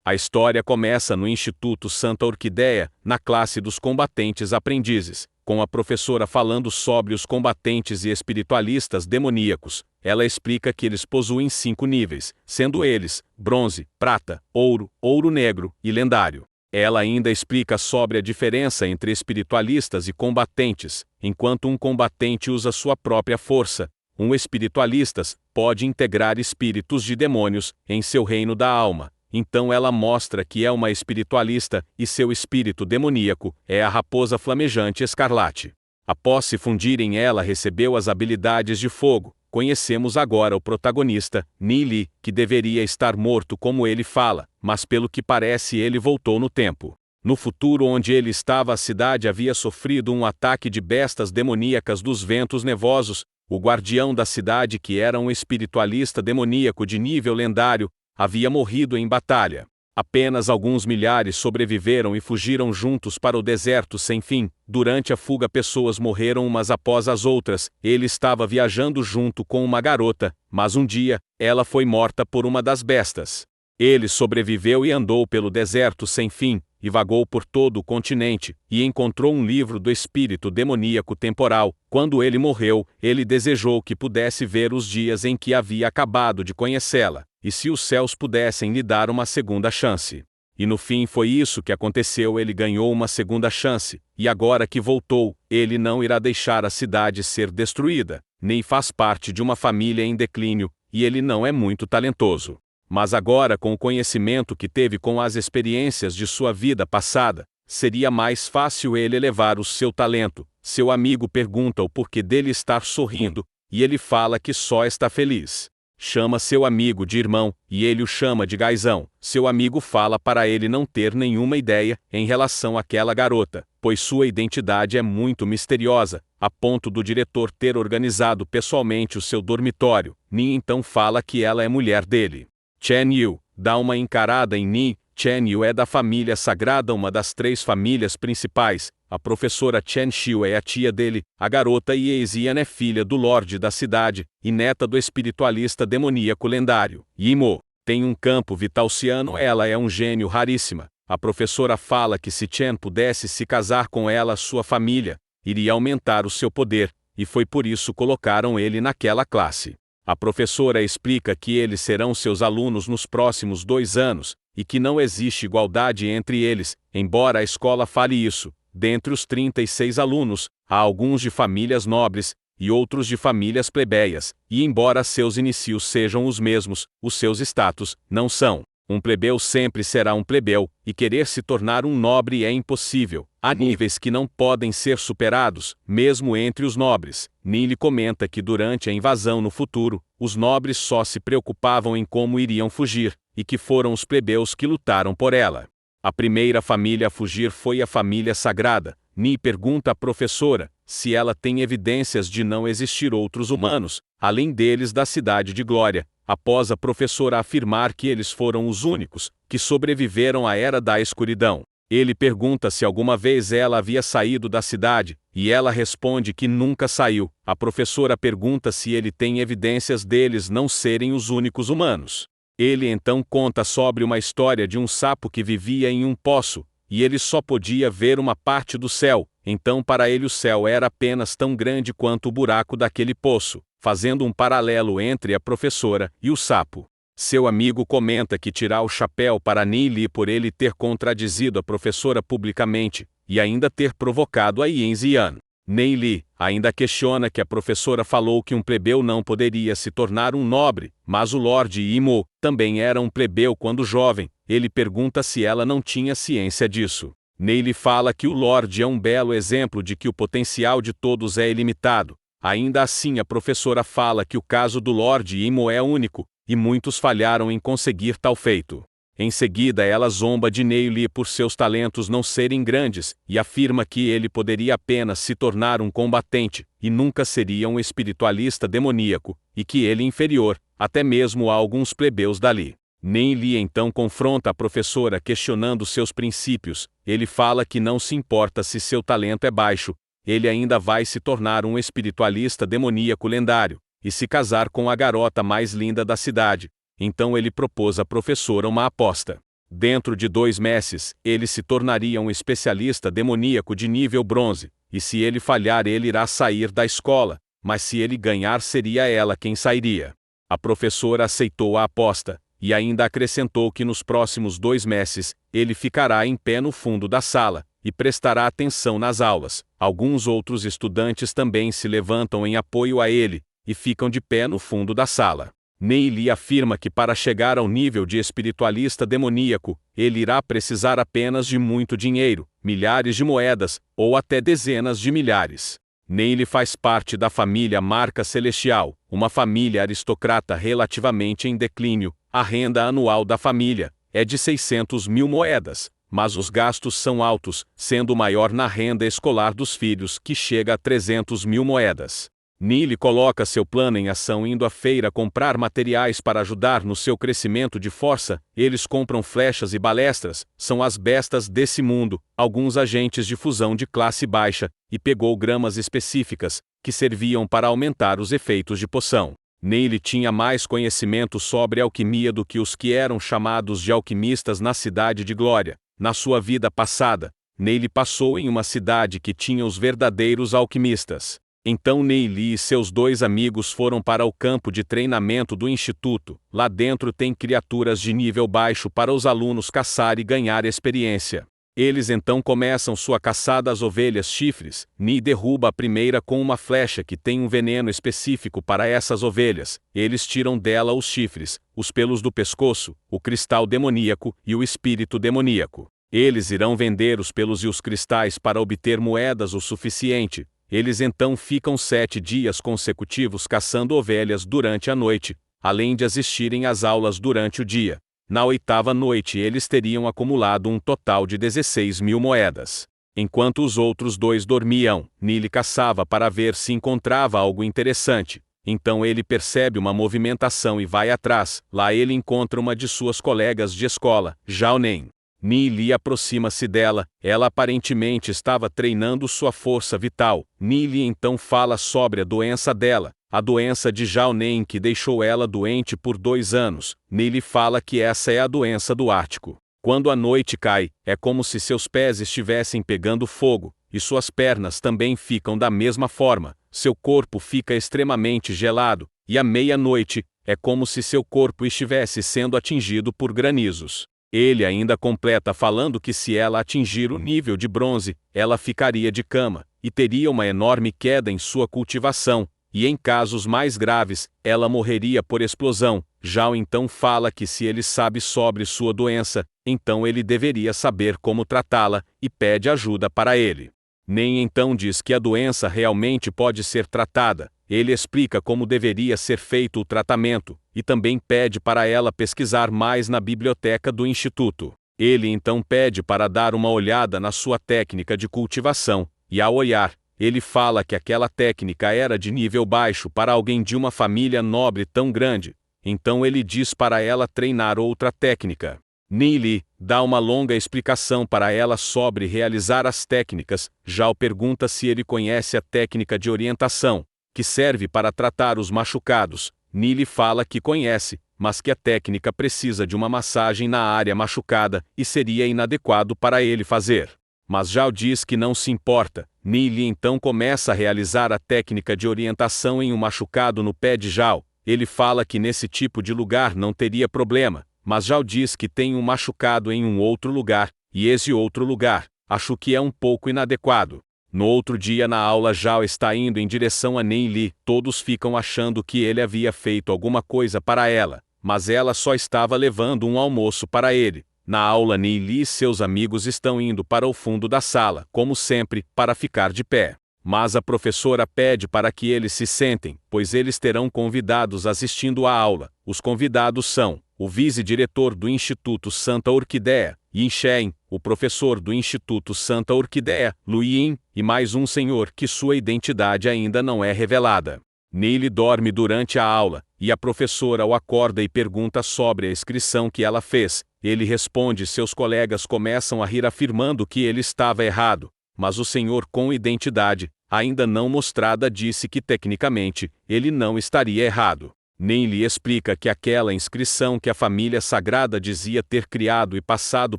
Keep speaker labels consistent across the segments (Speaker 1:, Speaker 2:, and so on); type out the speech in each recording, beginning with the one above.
Speaker 1: A história começa no Instituto Santa Orquídea, na classe dos combatentes aprendizes, com a professora falando sobre os combatentes e espiritualistas demoníacos. Ela explica que eles possuem 5 níveis, sendo eles: bronze, prata, ouro, ouro negro e lendário. Ela ainda explica sobre a diferença entre espiritualistas e combatentes. Enquanto um combatente usa sua própria força, um espiritualista pode integrar espíritos de demônios em seu reino da alma. Então ela mostra que é uma espiritualista e seu espírito demoníaco é a raposa flamejante escarlate. Após se fundirem, ela recebeu as habilidades de fogo. Conhecemos agora o protagonista, Nili, que deveria estar morto como ele fala, mas pelo que parece ele voltou no tempo. No futuro onde ele estava, a cidade havia sofrido um ataque de bestas demoníacas dos ventos nevosos. O guardião da cidade, que era um espiritualista demoníaco de nível lendário, havia morrido em batalha. Apenas alguns milhares sobreviveram e fugiram juntos para o deserto sem fim. Durante a fuga, pessoas morreram umas após as outras. Ele estava viajando junto com uma garota, mas um dia, ela foi morta por uma das bestas. Ele sobreviveu e andou pelo deserto sem fim, e vagou por todo o continente, e encontrou um livro do espírito demoníaco temporal. Quando ele morreu, ele desejou que pudesse ver os dias em que havia acabado de conhecê-la, e se os céus pudessem lhe dar uma segunda chance. E no fim foi isso que aconteceu, ele ganhou uma segunda chance, e agora que voltou, ele não irá deixar a cidade ser destruída, nem faz parte de uma família em declínio, e ele não é muito talentoso. Mas agora, com o conhecimento que teve com as experiências de sua vida passada, seria mais fácil ele elevar o seu talento. Seu amigo pergunta o porquê dele estar sorrindo, e ele fala que só está feliz. Chama seu amigo de irmão, e ele o chama de Gaizão. Seu amigo fala para ele não ter nenhuma ideia em relação àquela garota, pois sua identidade é muito misteriosa, a ponto do diretor ter organizado pessoalmente o seu dormitório. Ni então fala que ela é mulher dele. Chen Yu dá uma encarada em Ni. Chen Yu é da família sagrada, uma das 3 famílias principais. A professora Chen Xiu é a tia dele. A garota Ye Zian é filha do lorde da cidade e neta do espiritualista demoníaco lendário. Yimo tem um campo vitalciano, ela é um gênio raríssima. A professora fala que se Chen pudesse se casar com ela, sua família iria aumentar o seu poder, e foi por isso colocaram ele naquela classe. A professora explica que eles serão seus alunos nos próximos 2 anos, e que não existe igualdade entre eles, embora a escola fale isso. Dentre os 36 alunos, há alguns de famílias nobres, e outros de famílias plebeias, e embora seus inicios sejam os mesmos, os seus status não são. Um plebeu sempre será um plebeu, e querer se tornar um nobre é impossível. Há níveis que não podem ser superados, mesmo entre os nobres. Nili comenta que durante a invasão no futuro, os nobres só se preocupavam em como iriam fugir, e que foram os plebeus que lutaram por ela. A primeira família a fugir foi a família sagrada. Ni pergunta à professora se ela tem evidências de não existir outros humanos, além deles da Cidade de Glória, após a professora afirmar que eles foram os únicos que sobreviveram à Era da Escuridão. Ele pergunta se alguma vez ela havia saído da cidade, e ela responde que nunca saiu. A professora pergunta se ele tem evidências deles não serem os únicos humanos. Ele então conta sobre uma história de um sapo que vivia em um poço, e ele só podia ver uma parte do céu, então para ele o céu era apenas tão grande quanto o buraco daquele poço, fazendo um paralelo entre a professora e o sapo. Seu amigo comenta que tirar o chapéu para Nili por ele ter contradizido a professora publicamente, e ainda ter provocado a Yin Zian. Nili ainda questiona que a professora falou que um plebeu não poderia se tornar um nobre, mas o Lorde Imo também era um plebeu quando jovem. Ele pergunta se ela não tinha ciência disso. Nili fala que o Lorde é um belo exemplo de que o potencial de todos é ilimitado. Ainda assim, a professora fala que o caso do Lorde Imo é único, e muitos falharam em conseguir tal feito. Em seguida, ela zomba de Nili por seus talentos não serem grandes, e afirma que ele poderia apenas se tornar um combatente, e nunca seria um espiritualista demoníaco, e que ele inferior, até mesmo a alguns plebeus dali. Nili então confronta a professora questionando seus princípios. Ele fala que não se importa se seu talento é baixo, ele ainda vai se tornar um espiritualista demoníaco lendário, e se casar com a garota mais linda da cidade. Então ele propôs à professora uma aposta. Dentro de 2 meses, ele se tornaria um especialista demoníaco de nível bronze, e se ele falhar ele irá sair da escola, mas se ele ganhar seria ela quem sairia. A professora aceitou a aposta, e ainda acrescentou que nos próximos 2 meses, ele ficará em pé no fundo da sala, e prestará atenção nas aulas. Alguns outros estudantes também se levantam em apoio a ele, e ficam de pé no fundo da sala. Neely afirma que para chegar ao nível de espiritualista demoníaco, ele irá precisar apenas de muito dinheiro, milhares de moedas, ou até dezenas de milhares. Neely faz parte da família Marca Celestial, uma família aristocrata relativamente em declínio. A renda anual da família é de 600 mil moedas, mas os gastos são altos, sendo maior na renda escolar dos filhos, que chega a 300 mil moedas. Neely coloca seu plano em ação indo à feira comprar materiais para ajudar no seu crescimento de força. Eles compram flechas e balestras, são as bestas desse mundo, alguns agentes de fusão de classe baixa, e pegou gramas específicas, que serviam para aumentar os efeitos de poção. Neely tinha mais conhecimento sobre alquimia do que os que eram chamados de alquimistas na Cidade de Glória. Na sua vida passada, Neely passou em uma cidade que tinha os verdadeiros alquimistas. Então Neely e seus 2 amigos foram para o campo de treinamento do instituto. Lá dentro tem criaturas de nível baixo para os alunos caçar e ganhar experiência. Eles então começam sua caçada às ovelhas chifres. Neely derruba a primeira com uma flecha que tem um veneno específico para essas ovelhas. Eles tiram dela os chifres, os pelos do pescoço, o cristal demoníaco e o espírito demoníaco. Eles irão vender os pelos e os cristais para obter moedas o suficiente. Eles então ficam 7 dias consecutivos caçando ovelhas durante a noite, além de assistirem às aulas durante o dia. Na 8ª noite eles teriam acumulado um total de 16 mil moedas. Enquanto os outros 2 dormiam, Neely caçava para ver se encontrava algo interessante. Então ele percebe uma movimentação e vai atrás. Lá ele encontra uma de suas colegas de escola, Jaonen. Neely aproxima-se dela, ela aparentemente estava treinando sua força vital. Neely então fala sobre a doença dela, a doença de Jaonen que deixou ela doente por 2 anos. Neely fala que essa é a doença do Ártico. Quando a noite cai, é como se seus pés estivessem pegando fogo, e suas pernas também ficam da mesma forma. Seu corpo fica extremamente gelado, e à meia-noite, é como se seu corpo estivesse sendo atingido por granizos. Ele ainda completa falando que se ela atingir o nível de bronze, ela ficaria de cama, e teria uma enorme queda em sua cultivação, e em casos mais graves, ela morreria por explosão. Jao então fala que se ele sabe sobre sua doença, então ele deveria saber como tratá-la, e pede ajuda para ele. Nem então diz que a doença realmente pode ser tratada. Ele explica como deveria ser feito o tratamento, e também pede para ela pesquisar mais na biblioteca do instituto. Ele então pede para dar uma olhada na sua técnica de cultivação, e ao olhar, ele fala que aquela técnica era de nível baixo para alguém de uma família nobre tão grande. Então ele diz para ela treinar outra técnica. Neely dá uma longa explicação para ela sobre realizar as técnicas. Jao pergunta se ele conhece a técnica de orientação, que serve para tratar os machucados. Neely fala que conhece, mas que a técnica precisa de uma massagem na área machucada e seria inadequado para ele fazer. Mas Jao diz que não se importa. Neely então começa a realizar a técnica de orientação em um machucado no pé de Jao. Ele fala que nesse tipo de lugar não teria problema, mas Jao diz que tem um machucado em um outro lugar, e esse outro lugar, acho que é um pouco inadequado. No outro dia na aula Jao está indo em direção a Neely. Todos ficam achando que ele havia feito alguma coisa para ela, mas ela só estava levando um almoço para ele. Na aula Neely e seus amigos estão indo para o fundo da sala, como sempre, para ficar de pé. Mas a professora pede para que eles se sentem, pois eles terão convidados assistindo à aula. Os convidados são o vice-diretor do Instituto Santa Orquídea, Yin Shen, o professor do Instituto Santa Orquídea, Lu Yin, e mais um senhor que sua identidade ainda não é revelada. Neely dorme durante a aula, e a professora o acorda e pergunta sobre a inscrição que ela fez. Ele responde e seus colegas começam a rir afirmando que ele estava errado, mas o senhor com identidade, ainda não mostrada, disse que tecnicamente, ele não estaria errado. Nem lhe explica que aquela inscrição que a família sagrada dizia ter criado e passado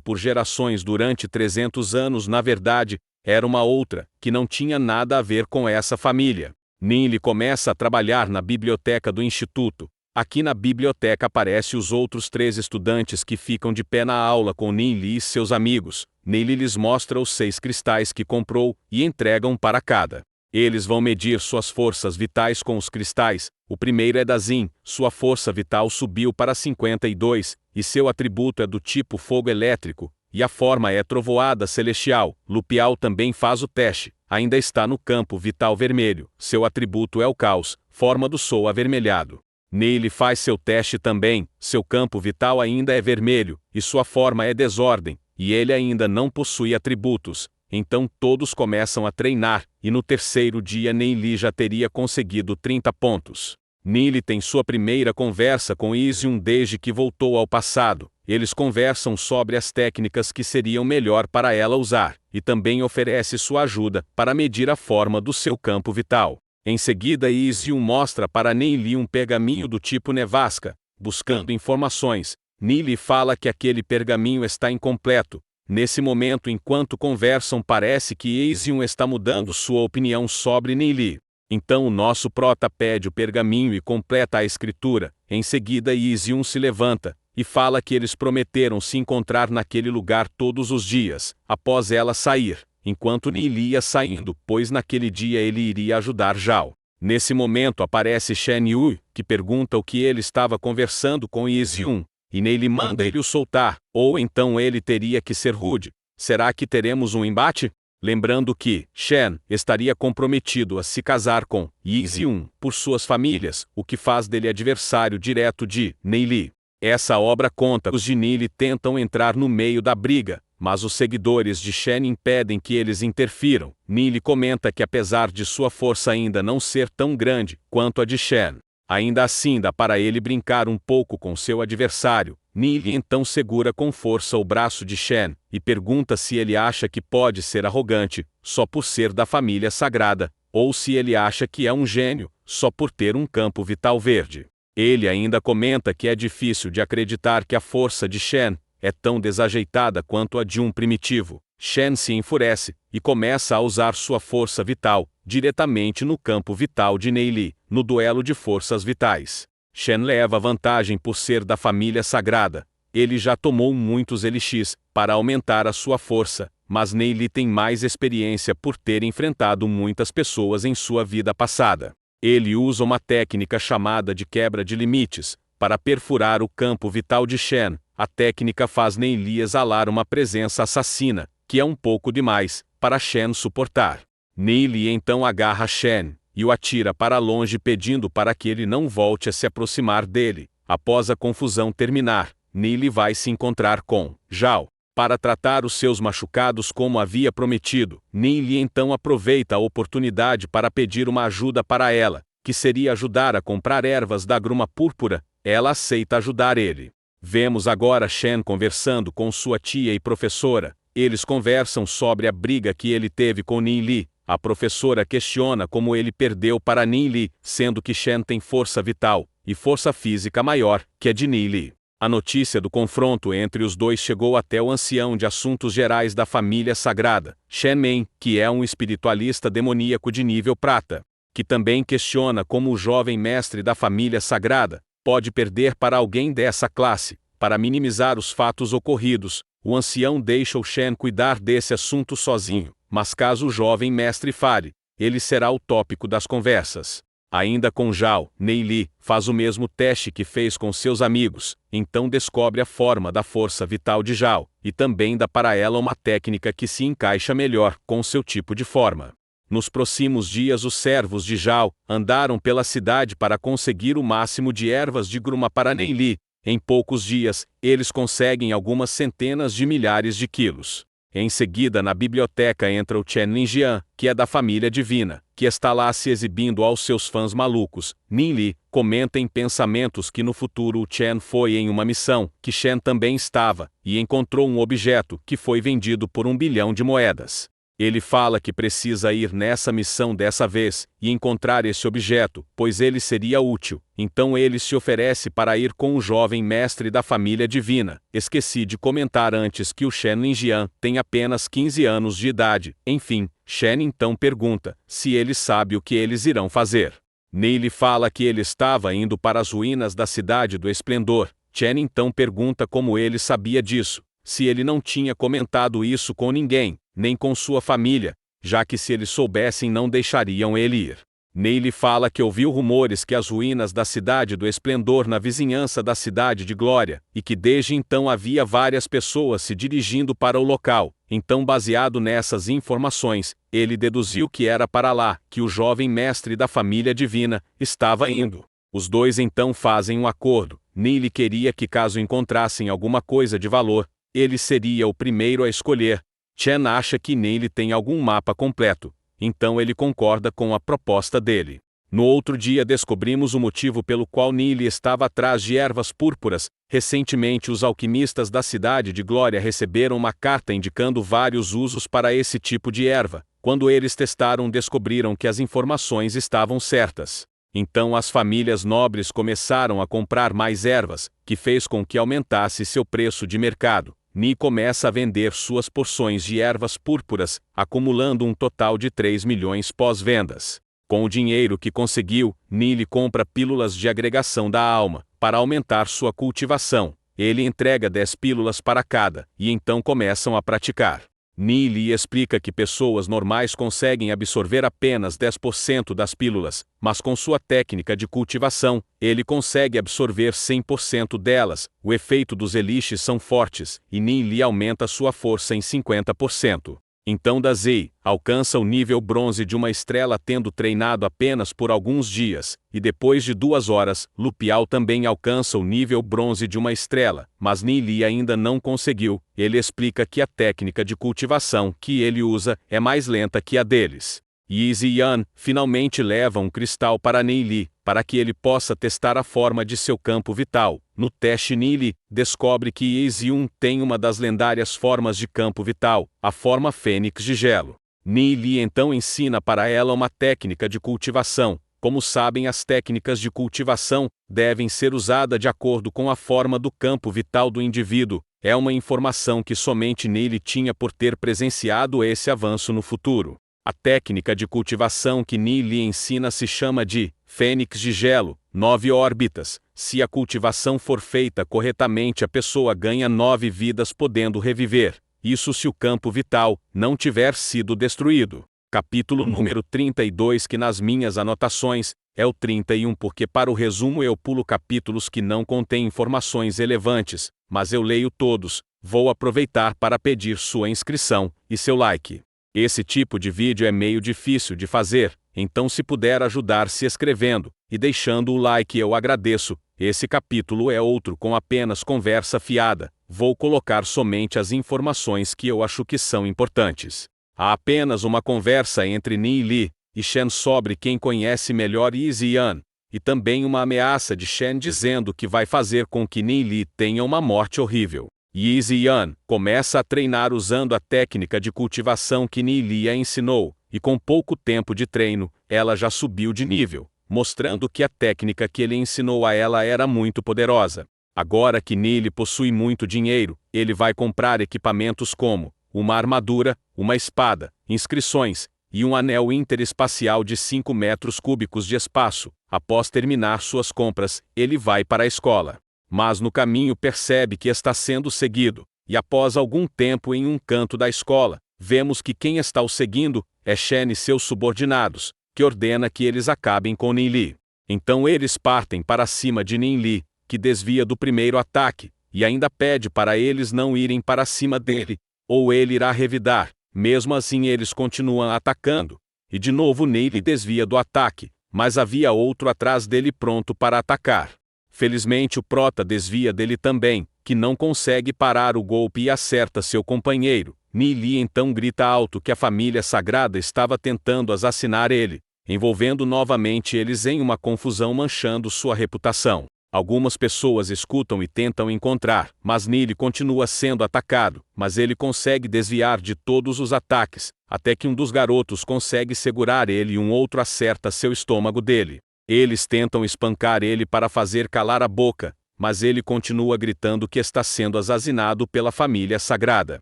Speaker 1: por gerações durante 300 anos na verdade, era uma outra, que não tinha nada a ver com essa família. Ninli começa a trabalhar na biblioteca do instituto. Aqui na biblioteca aparecem os outros 3 estudantes que ficam de pé na aula com Ninli e seus amigos. Ninli lhes mostra os 6 cristais que comprou e entregam para cada. Eles vão medir suas forças vitais com os cristais. O primeiro é da Zin, sua força vital subiu para 52, e seu atributo é do tipo fogo elétrico, e a forma é trovoada celestial. Lupial também faz o teste, ainda está no campo vital vermelho, seu atributo é o caos, forma do sol avermelhado. Nele faz seu teste também, seu campo vital ainda é vermelho, e sua forma é desordem, e ele ainda não possui atributos. Então todos começam a treinar, e no terceiro dia Neili já teria conseguido 30 pontos. Nili tem sua primeira conversa com Isium desde que voltou ao passado. Eles conversam sobre as técnicas que seriam melhor para ela usar, e também oferece sua ajuda para medir a forma do seu campo vital. Em seguida Isium mostra para Neili um pergaminho do tipo nevasca, buscando informações. Nili fala que aquele pergaminho está incompleto. Nesse momento, enquanto conversam, parece que Isium está mudando sua opinião sobre Neili. Então o nosso prota pede o pergaminho e completa a escritura. Em seguida Isium se levanta e fala que eles prometeram se encontrar naquele lugar todos os dias, após ela sair, enquanto Neili ia saindo, pois naquele dia ele iria ajudar Zhao. Nesse momento aparece Shen Yu, que pergunta o que ele estava conversando com Isium. E Neili manda ele o soltar, ou então ele teria que ser rude. Será que teremos um embate? Lembrando que Shen estaria comprometido a se casar com Isium por suas famílias, o que faz dele adversário direto de Neili. Essa obra conta os de Neili tentam entrar no meio da briga, mas os seguidores de Shen impedem que eles interfiram. Neili comenta que apesar de sua força ainda não ser tão grande quanto a de Shen, ainda assim dá para ele brincar um pouco com seu adversário. Neili então segura com força o braço de Shen, e pergunta se ele acha que pode ser arrogante, só por ser da família sagrada, ou se ele acha que é um gênio, só por ter um campo vital verde. Ele ainda comenta que é difícil de acreditar que a força de Shen é tão desajeitada quanto a de um primitivo. Shen se enfurece, e começa a usar sua força vital, diretamente no campo vital de Neili, no duelo de forças vitais. Shen leva vantagem por ser da família sagrada. Ele já tomou muitos elixis para aumentar a sua força, mas Neili tem mais experiência por ter enfrentado muitas pessoas em sua vida passada. Ele usa uma técnica chamada de quebra de limites para perfurar o campo vital de Shen. A técnica faz Neili exalar uma presença assassina, que é um pouco demais para Shen suportar. Neili então agarra Shen e o atira para longe pedindo para que ele não volte a se aproximar dele. Após a confusão terminar, Neili vai se encontrar com Zhao para tratar os seus machucados como havia prometido. Neili então aproveita a oportunidade para pedir uma ajuda para ela, que seria ajudar a comprar ervas da gruma púrpura. Ela aceita ajudar ele. Vemos agora Shen conversando com sua tia e professora. Eles conversam sobre a briga que ele teve com Neili. A professora questiona como ele perdeu para Neili, sendo que Shen tem força vital e força física maior que a de Neili. A notícia do confronto entre os dois chegou até o ancião de assuntos gerais da família sagrada, Shen Meng, que é um espiritualista demoníaco de nível prata, que também questiona como o jovem mestre da família sagrada pode perder para alguém dessa classe. Para minimizar os fatos ocorridos, o ancião deixa o Shen cuidar desse assunto sozinho, mas caso o jovem mestre fale, ele será o tópico das conversas. Ainda com Zhao, Neili faz o mesmo teste que fez com seus amigos, então descobre a forma da força vital de Zhao, e também dá para ela uma técnica que se encaixa melhor com seu tipo de forma. Nos próximos dias os servos de Zhao andaram pela cidade para conseguir o máximo de ervas de gruma para Neili. Em poucos dias, eles conseguem algumas centenas de milhares de quilos. Em seguida na biblioteca entra o Chen Linjian, que é da família divina, que está lá se exibindo aos seus fãs malucos. Ninli comenta em pensamentos que no futuro o Chen foi em uma missão, que Shen também estava, e encontrou um objeto que foi vendido por 1 bilhão de moedas. Ele fala que precisa ir nessa missão dessa vez e encontrar esse objeto, pois ele seria útil. Então ele se oferece para ir com o jovem mestre da família divina. Esqueci de comentar antes que o Shen Lingjian tem apenas 15 anos de idade. Enfim, Shen então pergunta se ele sabe o que eles irão fazer. Neile fala que ele estava indo para as ruínas da Cidade do Esplendor. Chen então pergunta como ele sabia disso, se ele não tinha comentado isso com ninguém, nem com sua família, já que se eles soubessem não deixariam ele ir. Neile fala que ouviu rumores que as ruínas da Cidade do Esplendor na vizinhança da Cidade de Glória, e que desde então havia várias pessoas se dirigindo para o local. Então, baseado nessas informações, ele deduziu que era para lá que o jovem mestre da família divina estava indo. Os dois então fazem um acordo. Neile queria que, caso encontrassem alguma coisa de valor, ele seria o primeiro a escolher. Chen acha que Neile tem algum mapa completo, então ele concorda com a proposta dele. No outro dia descobrimos o motivo pelo qual Neile estava atrás de ervas púrpuras. Recentemente os alquimistas da Cidade de Glória receberam uma carta indicando vários usos para esse tipo de erva. Quando eles testaram, descobriram que as informações estavam certas. Então as famílias nobres começaram a comprar mais ervas, que fez com que aumentasse seu preço de mercado. Ni começa a vender suas porções de ervas púrpuras, acumulando um total de 3 milhões pós-vendas. Com o dinheiro que conseguiu, Ni compra pílulas de agregação da alma, para aumentar sua cultivação. Ele entrega 10 pílulas para cada, e então começam a praticar. Ni explica que pessoas normais conseguem absorver apenas 10% das pílulas, mas com sua técnica de cultivação, ele consegue absorver 100% delas. O efeito dos elixes são fortes, e Ni aumenta sua força em 50%. Então Dazei alcança o nível bronze de uma estrela tendo treinado apenas por alguns dias, e depois de 2 horas, Lupiao também alcança o nível bronze de uma estrela, mas Ni ainda não conseguiu. Ele explica que a técnica de cultivação que ele usa é mais lenta que a deles. Yi Ziyan finalmente leva um cristal para Ni para que ele possa testar a forma de seu campo vital. No teste, Ni descobre que Yi Ziyan tem uma das lendárias formas de campo vital, a forma fênix de gelo. Ni então ensina para ela uma técnica de cultivação. Como sabem, as técnicas de cultivação devem ser usadas de acordo com a forma do campo vital do indivíduo. É uma informação que somente Ni tinha por ter presenciado esse avanço no futuro. A técnica de cultivação que Ni ensina se chama de Fênix de Gelo, 9 órbitas. Se a cultivação for feita corretamente, a pessoa ganha 9 vidas podendo reviver. Isso se o campo vital não tiver sido destruído. Capítulo número 32, que nas minhas anotações é o 31, porque para o resumo eu pulo capítulos que não contêm informações relevantes, mas eu leio todos. Vou aproveitar para pedir sua inscrição e seu like. Esse tipo de vídeo é meio difícil de fazer, então se puder ajudar se inscrevendo e deixando o like eu agradeço. Esse capítulo é outro com apenas conversa fiada, vou colocar somente as informações que eu acho que são importantes. Há apenas uma conversa entre Ni e Shen sobre quem conhece melhor Yi Ziyan, e também uma ameaça de Shen dizendo que vai fazer com que Ni tenha uma morte horrível. Yi Ziyan começa a treinar usando a técnica de cultivação que Ni a ensinou, e com pouco tempo de treino, ela já subiu de nível, mostrando que a técnica que ele ensinou a ela era muito poderosa. Agora que Ni possui muito dinheiro, ele vai comprar equipamentos como uma armadura, uma espada, inscrições, e um anel interespacial de 5 metros cúbicos de espaço. Após terminar suas compras, ele vai para a escola. Mas no caminho percebe que está sendo seguido, e após algum tempo em um canto da escola, vemos que quem está o seguindo é Shen e seus subordinados, que ordena que eles acabem com Ni. Então eles partem para cima de Ni, que desvia do primeiro ataque, e ainda pede para eles não irem para cima dele, ou ele irá revidar. Mesmo assim eles continuam atacando, e de novo Ni desvia do ataque, mas havia outro atrás dele pronto para atacar. Felizmente o prota desvia dele também, que não consegue parar o golpe e acerta seu companheiro. Ni então grita alto que a família sagrada estava tentando assassinar ele, envolvendo novamente eles em uma confusão manchando sua reputação. Algumas pessoas escutam e tentam encontrar, mas Neely continua sendo atacado, mas ele consegue desviar de todos os ataques, até que um dos garotos consegue segurar ele e um outro acerta seu estômago dele. Eles tentam espancar ele para fazer calar a boca, mas ele continua gritando que está sendo assassinado pela família sagrada.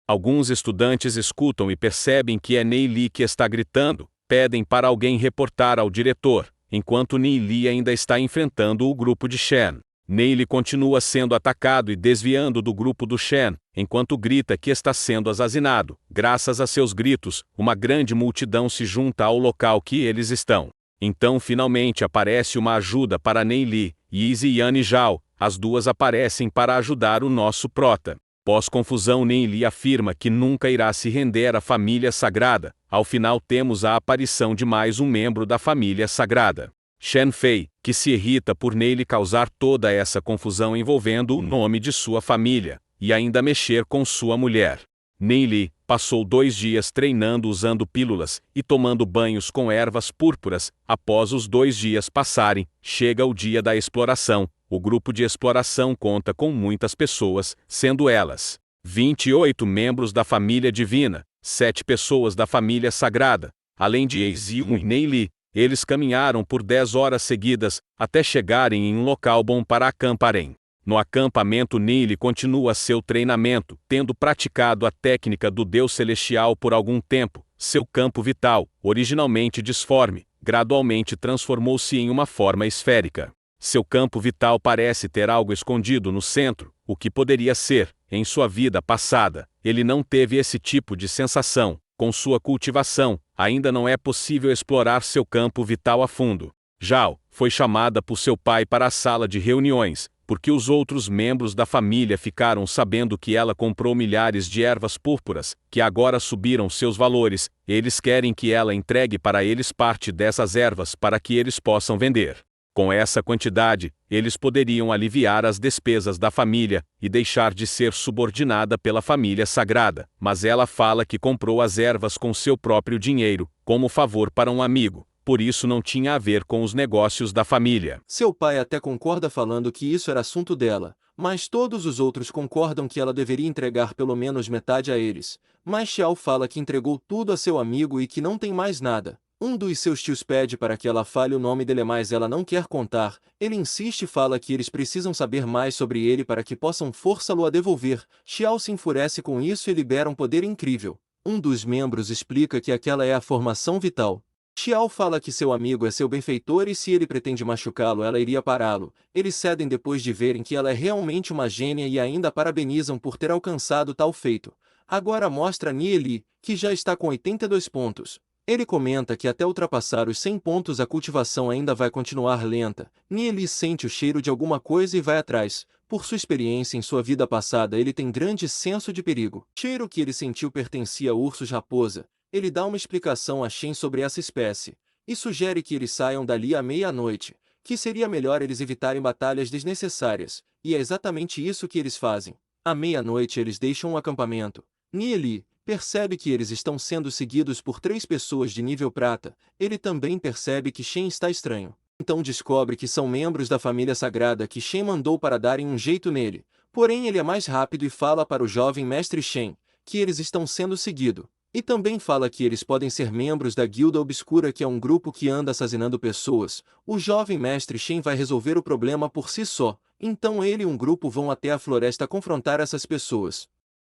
Speaker 1: Alguns estudantes escutam e percebem que é Neely que está gritando, pedem para alguém reportar ao diretor, enquanto Neely ainda está enfrentando o grupo de Shen. Neely continua sendo atacado e desviando do grupo do Shen, enquanto grita que está sendo assassinado. Graças a seus gritos, uma grande multidão se junta ao local que eles estão. Então finalmente aparece uma ajuda para Neely, e Izzy e Annie Zhao, as duas aparecem para ajudar o nosso prota. Pós-confusão, Neely afirma que nunca irá se render à família sagrada. Ao final temos a aparição de mais um membro da família sagrada. Shen Fei, que se irrita por Neely causar toda essa confusão envolvendo o nome de sua família, e ainda mexer com sua mulher. Neely passou 2 dias treinando usando pílulas e tomando banhos com ervas púrpuras. Após os 2 dias passarem, chega o dia da exploração. O grupo de exploração conta com muitas pessoas, sendo elas 28 membros da família divina, 7 pessoas da família sagrada, além de Ezion e Neely. Eles caminharam por 10 horas seguidas, até chegarem em um local bom para acamparem. No acampamento, Neely continua seu treinamento, tendo praticado a técnica do Deus Celestial por algum tempo. Seu campo vital, originalmente disforme, gradualmente transformou-se em uma forma esférica. Seu campo vital parece ter algo escondido no centro, o que poderia ser, em sua vida passada. Ele não teve esse tipo de sensação. Com sua cultivação, ainda não é possível explorar seu campo vital a fundo. Zhao foi chamada por seu pai para a sala de reuniões, porque os outros membros da família ficaram sabendo que ela comprou milhares de ervas púrpuras, que agora subiram seus valores. Eles querem que ela entregue para eles parte dessas ervas para que eles possam vender. Com essa quantidade, eles poderiam aliviar as despesas da família e deixar de ser subordinada pela família sagrada. Mas ela fala que comprou as ervas com seu próprio dinheiro, como favor para um amigo. Por isso não tinha a ver com os negócios da família.
Speaker 2: Seu pai até concorda falando que isso era assunto dela, mas todos os outros concordam que ela deveria entregar pelo menos metade a eles. Mas Xiao fala que entregou tudo a seu amigo e que não tem mais nada. Um dos seus tios pede para que ela fale o nome dele, mas ela não quer contar. Ele insiste e fala que eles precisam saber mais sobre ele para que possam forçá-lo a devolver. Xiao se enfurece com isso e libera um poder incrível. Um dos membros explica que aquela é a formação vital. Xiao fala que seu amigo é seu benfeitor e se ele pretende machucá-lo, ela iria pará-lo. Eles cedem depois de verem que ela é realmente uma gênia e ainda a parabenizam por ter alcançado tal feito. Agora mostra Neely, que já está com 82 pontos. Ele comenta que até ultrapassar os 100 pontos a cultivação ainda vai continuar lenta. Neely sente o cheiro de alguma coisa e vai atrás. Por sua experiência em sua vida passada, ele tem grande senso de perigo. O cheiro que ele sentiu pertencia a ursos-raposa. Ele dá uma explicação a Shen sobre essa espécie, e sugere que eles saiam dali à meia-noite, que seria melhor eles evitarem batalhas desnecessárias, e é exatamente isso que eles fazem. À meia-noite eles deixam o acampamento. Neely percebe que eles estão sendo seguidos por 3 pessoas de nível prata. Ele também percebe que Shen está estranho. Então descobre que são membros da família sagrada que Shen mandou para darem um jeito nele. Porém ele é mais rápido e fala para o jovem mestre Shen que eles estão sendo seguidos. E também fala que eles podem ser membros da Guilda Obscura, que é um grupo que anda assassinando pessoas. O jovem mestre Shen vai resolver o problema por si só. Então ele e um grupo vão até a floresta confrontar essas pessoas.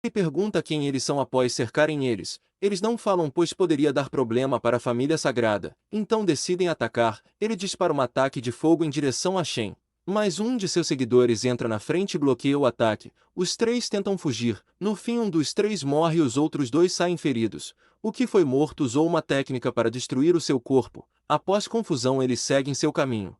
Speaker 2: Ele pergunta quem eles são após cercarem eles. Eles não falam pois poderia dar problema para a família sagrada. Então decidem atacar. Ele dispara um ataque de fogo em direção a Shen. Mas um de seus seguidores entra na frente e bloqueia o ataque. Os 3 tentam fugir. No fim um dos 3 morre e os outros 2 saem feridos. O que foi morto usou uma técnica para destruir o seu corpo. Após confusão eles seguem seu caminho.